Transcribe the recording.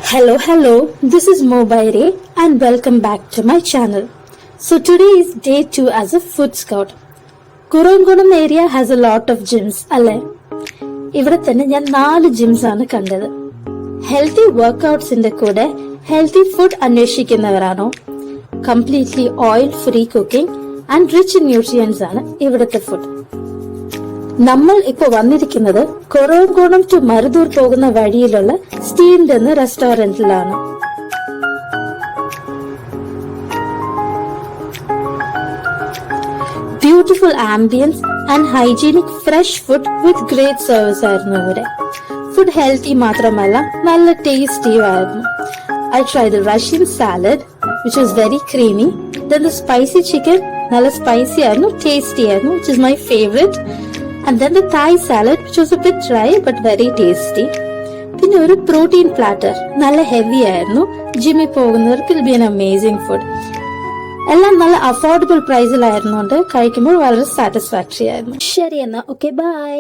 Hello, this is Mobaire and welcome back to my channel. So today is day 2 as a food scout. Kurungunam area has a lot of gyms, അല്ലേ? ഇവിടെ തന്നെ ഞാൻ 4 gyms ആണ് കണ്ടത്. Healthy വർക്കൗട്ട്സിന്റെ കൂടെ healthy food അന്വേഷിക്കുന്നവരാണോ? Completely oil free cooking and rich in nutrients ആണ് ഇവിടുത്തെ ഫുഡ്. നമ്മൾ ഇപ്പൊ വന്നിരിക്കുന്നത് കുറവൻകുളം ടു മരുതൂർ പോകുന്ന വഴിയിലുള്ള സ്റ്റീംഡ് എന്ന റെസ്റ്റോറന്റിലാണ്. Beautiful ambience and hygienic fresh food with great service ആയിരുന്നു ഇവിടെ. ഫുഡ് ഹെൽത്തി മാത്രമല്ല നല്ല ടേസ്റ്റിയും ആയിരുന്നു. I tried the Russian salad which was very creamy. Then the spicy chicken നല്ല സ്പൈസി ആയിരുന്നു, ടേസ്റ്റി ആയിരുന്നു, which is my favorite. And then the Thai salad which was a bit dry but very tasty. പിന്നെ ഒരു protein platter നല്ല heavy ആയിരുന്നു. ജിമ്മിൽ പോകുന്നവർക്ക് it'll be an amazing food. എല്ലാം നല്ല അഫോർഡബിൾ പ്രൈസിലായിരുന്നുകൊണ്ട് കഴിക്കുമ്പോൾ വളരെ സാറ്റിസ്ഫാക്ടറി ആയിരുന്നു. ശരി എന്നാ, ഓക്കെ, ബൈ.